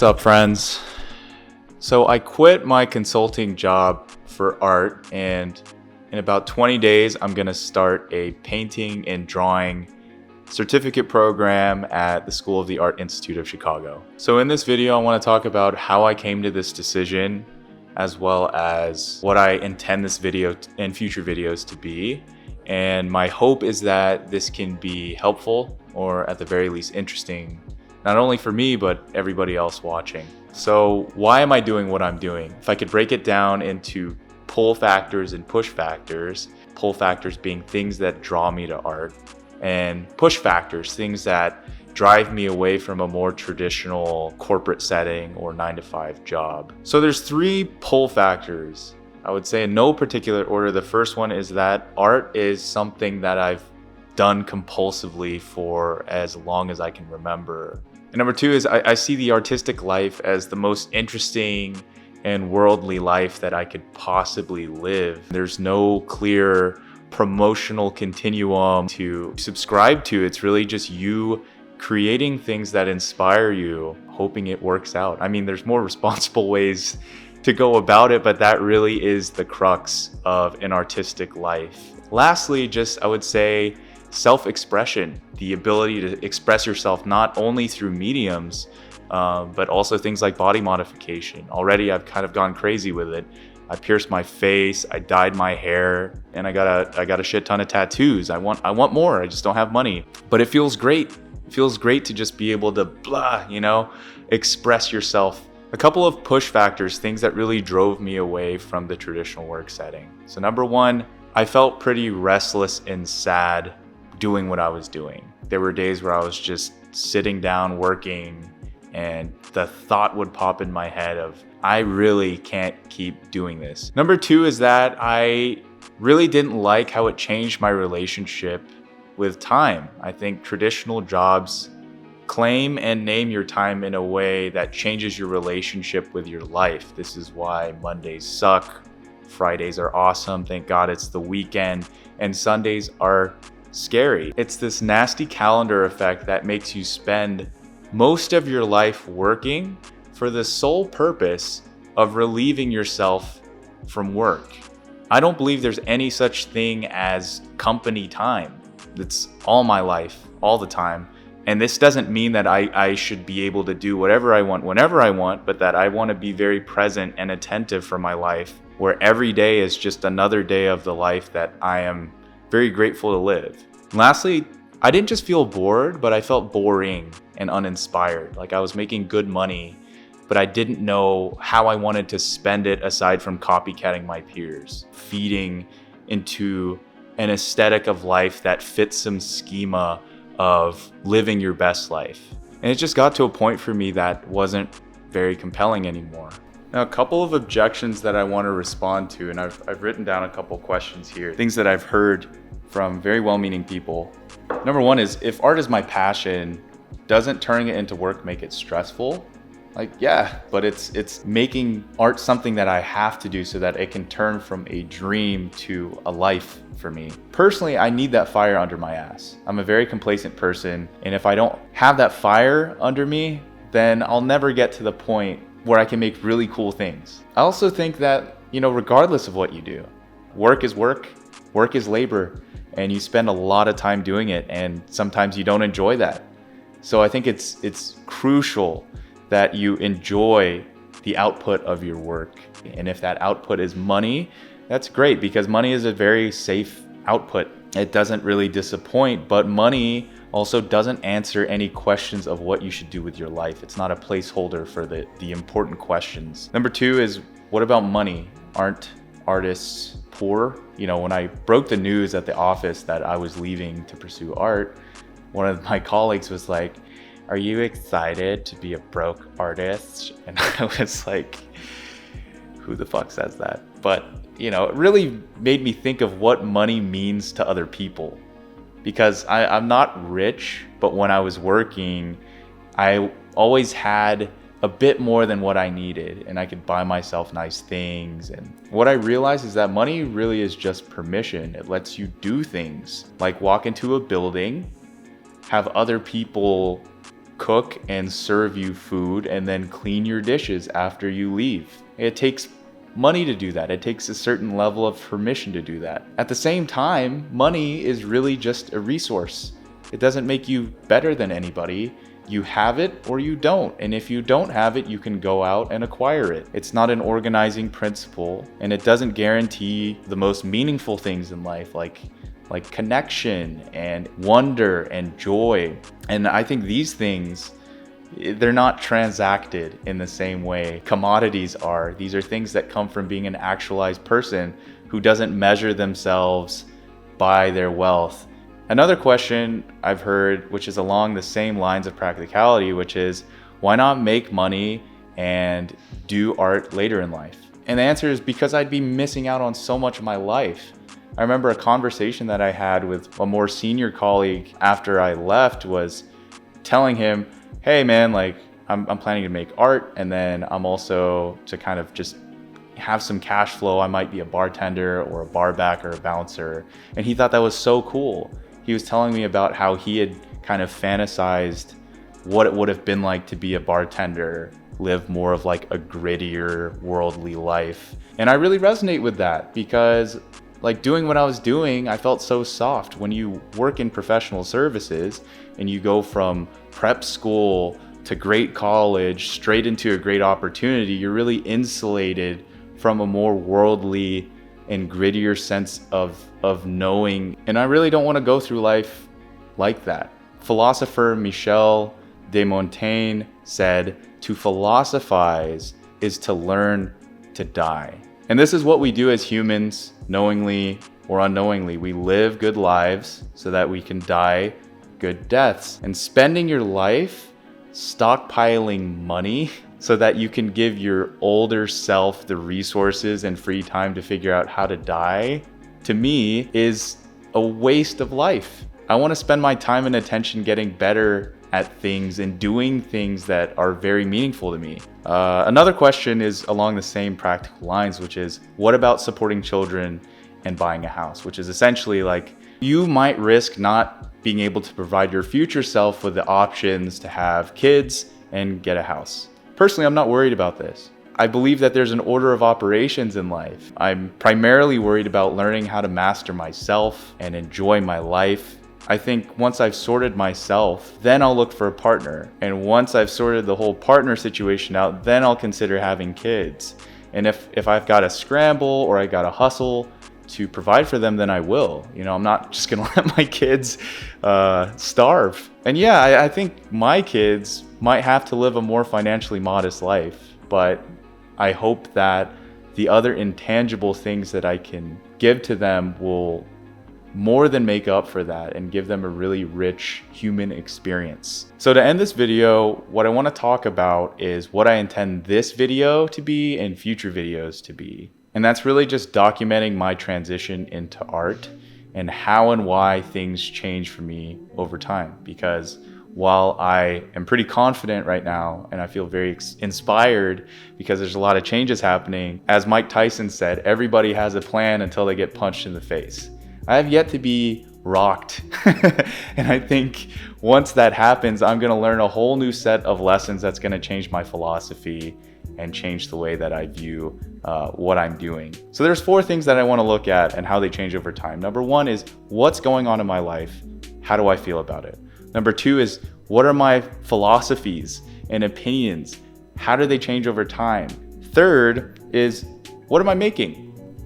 up, friends? So I quit my consulting job for art, and in about 20 days, I'm going to start a painting and drawing certificate program at the School of the Art Institute of Chicago. So in this video, I want to talk about how I came to this decision, as well as what I intend this video and future videos to be. And my hope is that this can be helpful, or at the very least interesting, not only for me, but everybody else watching. So why am I doing what I'm doing? If I could break it down into pull factors and push factors, pull factors being things that draw me to art, and push factors, things that drive me away from a more traditional corporate setting or 9-to-5 job. So there's three pull factors. I would say in no particular order. The first one is that art is something that I've done compulsively for as long as I can remember. And number two is I see the artistic life as the most interesting and worldly life that I could possibly live. There's no clear promotional continuum to subscribe to. It's really just you creating things that inspire you, hoping it works out. I mean, there's more responsible ways to go about it, but that really is the crux of an artistic life. Lastly, I would say self-expression, the ability to express yourself not only through mediums, but also things like body modification. Already I've kind of gone crazy with it. I pierced my face, I dyed my hair, and I got a shit ton of tattoos. I want more, I just don't have money. But it feels great. It feels great to just be able to express yourself. A couple of push factors, things that really drove me away from the traditional work setting. So number one, I felt pretty restless and sad doing what I was doing. There were days where I was just sitting down working, and the thought would pop in my head of, I really can't keep doing this. Number two is that I really didn't like how it changed my relationship with time. I think traditional jobs claim and name your time in a way that changes your relationship with your life. This is why Mondays suck, Fridays are awesome, thank God it's the weekend, and Sundays are scary. It's this nasty calendar effect that makes you spend most of your life working for the sole purpose of relieving yourself from work. I don't believe there's any such thing as company time. It's all my life, all the time. And this doesn't mean that I should be able to do whatever I want, whenever I want, but that I want to be very present and attentive for my life, where every day is just another day of the life that I am very grateful to live. And lastly, I didn't just feel bored, but I felt boring and uninspired. Like I was making good money, but I didn't know how I wanted to spend it aside from copycatting my peers, feeding into an aesthetic of life that fits some schema of living your best life. And it just got to a point for me that wasn't very compelling anymore. Now, a couple of objections that I want to respond to, and I've written down a couple questions here, things that I've heard from very well-meaning people. Number one is, if art is my passion, doesn't turning it into work make it stressful? Like, yeah, but it's making art something that I have to do so that it can turn from a dream to a life for me. Personally, I need that fire under my ass. I'm a very complacent person, and if I don't have that fire under me, then I'll never get to the point where I can make really cool things. I also think that, regardless of what you do, work is work, work is labor, and you spend a lot of time doing it, and sometimes you don't enjoy that. So I think it's crucial that you enjoy the output of your work. And if that output is money, that's great, because money is a very safe output. It doesn't really disappoint, but money also doesn't answer any questions of what you should do with your life. It's not a placeholder for the important questions. Number two is, what about money? Aren't artists poor? When I broke the news at the office that I was leaving to pursue art, one of my colleagues was like, "Are you excited to be a broke artist?" And I was like, who the fuck says that? But, it really made me think of what money means to other people. Because I'm not rich, but when I was working, I always had a bit more than what I needed, and I could buy myself nice things. And what I realized is that money really is just permission. It lets you do things like walk into a building, have other people cook and serve you food and then clean your dishes after you leave. It takes money to do that. It takes a certain level of permission to do that. At the same time, money is really just a resource. It doesn't make you better than anybody. You have it or you don't. And if you don't have it, you can go out and acquire it. It's not an organizing principle, and it doesn't guarantee the most meaningful things in life, like connection and wonder and joy. And I think these things, they're not transacted in the same way commodities are. These are things that come from being an actualized person who doesn't measure themselves by their wealth. Another question I've heard, which is along the same lines of practicality, which is, why not make money and do art later in life? And the answer is because I'd be missing out on so much of my life. I remember a conversation that I had with a more senior colleague after I left was telling him, hey man, like I'm planning to make art, and then I'm also to kind of just have some cash flow. I might be a bartender or a bar back or a bouncer. And he thought that was so cool. He was telling me about how he had kind of fantasized what it would have been like to be a bartender, live more of like a grittier, worldly life. And I really resonate with that because like doing what I was doing, I felt so soft. When you work in professional services and you go from prep school to great college straight into a great opportunity, you're really insulated from a more worldly and grittier sense of knowing. And I really don't want to go through life like that. Philosopher Michel de Montaigne said, to philosophize is to learn to die. And this is what we do as humans, knowingly or unknowingly. We live good lives so that we can die good deaths. And spending your life stockpiling money so that you can give your older self the resources and free time to figure out how to die, to me, is a waste of life. I want to spend my time and attention getting better at things and doing things that are very meaningful to me. Another question is along the same practical lines, which is, what about supporting children and buying a house? Which is essentially like, you might risk not being able to provide your future self with the options to have kids and get a house. Personally, I'm not worried about this. I believe that there's an order of operations in life. I'm primarily worried about learning how to master myself and enjoy my life. I think once I've sorted myself, then I'll look for a partner. And once I've sorted the whole partner situation out, then I'll consider having kids. And if I've got to scramble or I got to hustle to provide for them, then I will. You know, I'm not just gonna let my kids starve. And yeah, I think my kids might have to live a more financially modest life, but I hope that the other intangible things that I can give to them will more than make up for that and give them a really rich human experience. So to end this video, what I want to talk about is what I intend this video to be and future videos to be. And that's really just documenting my transition into art and how and why things change for me over time. Because while I am pretty confident right now and I feel very inspired because there's a lot of changes happening, as Mike Tyson said, everybody has a plan until they get punched in the face. I have yet to be rocked. And I think once that happens, I'm gonna learn a whole new set of lessons that's gonna change my philosophy and change the way that I view what I'm doing. So there's 4 things that I wanna look at and how they change over time. Number 1 is, what's going on in my life? How do I feel about it? Number 2 is, what are my philosophies and opinions? How do they change over time? Third is, what am I making?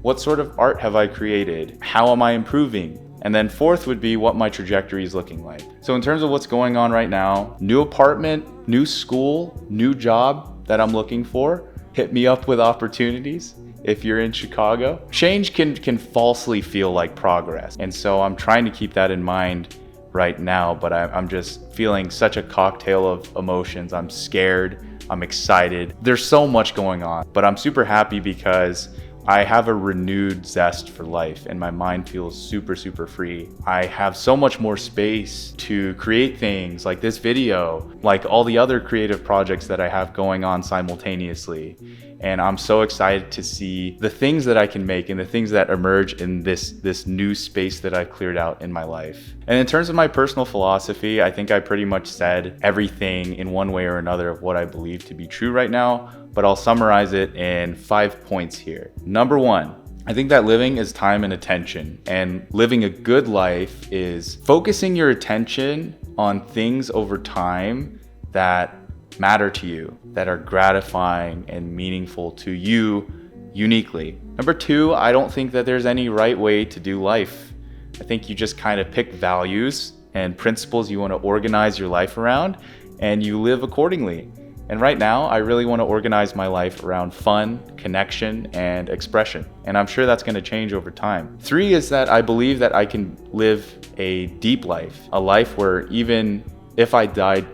What sort of art have I created? How am I improving? And then 4th would be what my trajectory is looking like. So in terms of what's going on right now, new apartment, new school, new job that I'm looking for, hit me up with opportunities if you're in Chicago. Change can falsely feel like progress. And so I'm trying to keep that in mind right now, but I'm just feeling such a cocktail of emotions. I'm scared, I'm excited. There's so much going on, but I'm super happy because I have a renewed zest for life and my mind feels super, super free. I have so much more space to create things like this video, like all the other creative projects that I have going on simultaneously. And I'm so excited to see the things that I can make and the things that emerge in this new space that I've cleared out in my life. And in terms of my personal philosophy, I think I pretty much said everything in one way or another of what I believe to be true right now, but I'll summarize it in 5 points here. Number 1, I think that living is time and attention, and living a good life is focusing your attention on things over time that matter to you, that are gratifying and meaningful to you uniquely. Number 2, I don't think that there's any right way to do life. I think you just kind of pick values and principles you want to organize your life around, and you live accordingly. And right now, I really want to organize my life around fun, connection, and expression. And I'm sure that's going to change over time. 3 is that I believe that I can live a deep life, a life where even if I died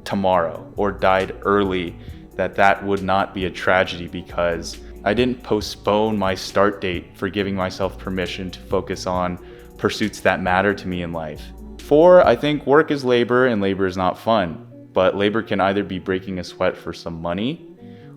tomorrow or died early, that would not be a tragedy because I didn't postpone my start date for giving myself permission to focus on pursuits that matter to me in life. 4, I think work is labor and labor is not fun. But labor can either be breaking a sweat for some money,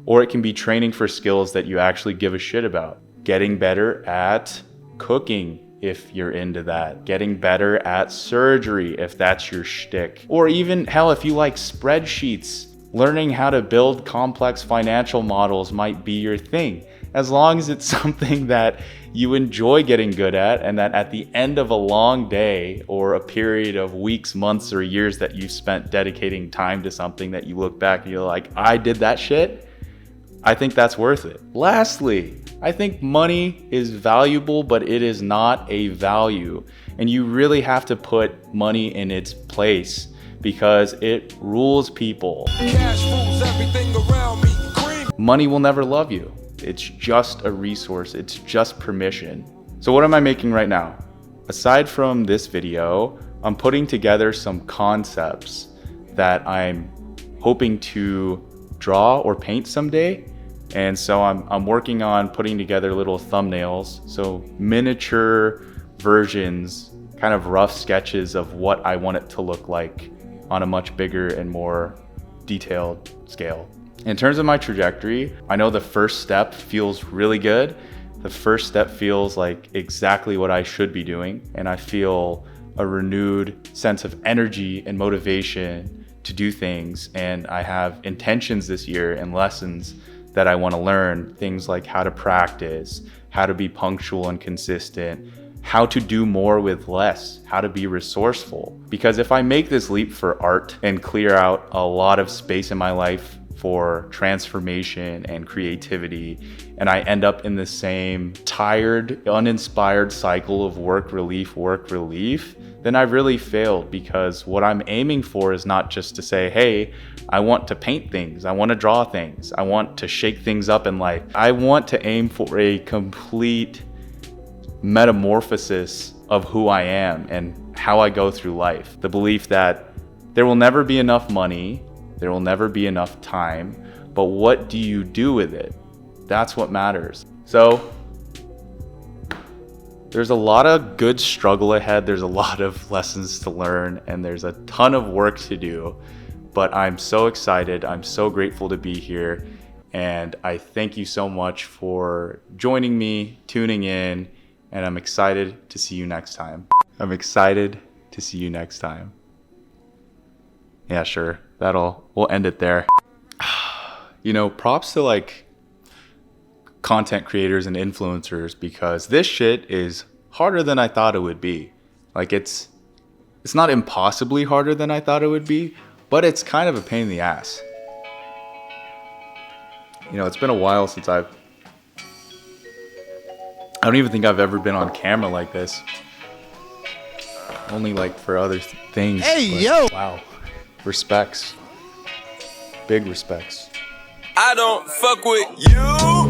or it can be training for skills that you actually give a shit about. Getting better at cooking, if you're into that. Getting better at surgery, if that's your shtick. Or even, hell, if you like spreadsheets, learning how to build complex financial models might be your thing. As long as it's something that you enjoy getting good at, and that at the end of a long day or a period of weeks, months, or years that you've spent dedicating time to something that you look back and you're like, I did that shit, I think that's worth it. Lastly, I think money is valuable, but it is not a value. And you really have to put money in its place because it rules people. Cash rules everything around me. Cream. Money will never love you. It's just a resource. It's just permission. So what am I making right now? Aside from this video, I'm putting together some concepts that I'm hoping to draw or paint someday. And so I'm working on putting together little thumbnails. So miniature versions, kind of rough sketches of what I want it to look like on a much bigger and more detailed scale. In terms of my trajectory, I know the first step feels really good. The first step feels like exactly what I should be doing. And I feel a renewed sense of energy and motivation to do things. And I have intentions this year and lessons that I want to learn. Things like how to practice, how to be punctual and consistent, how to do more with less, how to be resourceful. Because if I make this leap for art and clear out a lot of space in my life for transformation and creativity, and I end up in the same tired, uninspired cycle of work relief, then I've really failed, because what I'm aiming for is not just to say, hey, I want to paint things, I want to draw things, I want to shake things up in life. I want to aim for a complete metamorphosis of who I am and how I go through life. The belief that there will never be enough money, there will never be enough time, but what do you do with it? That's what matters. So there's a lot of good struggle ahead. There's a lot of lessons to learn, and there's a ton of work to do, but I'm so excited. I'm so grateful to be here. And I thank you so much for joining me, tuning in, and I'm excited to see you next time. Yeah, sure. We'll end it there. Props to like content creators and influencers, because this shit is harder than I thought it would be. Like it's not impossibly harder than I thought it would be, but it's kind of a pain in the ass. It's been a while since I don't even think I've ever been on camera like this. Only like for other things. Hey, yo! Wow. Respects. Big respects. I don't fuck with you.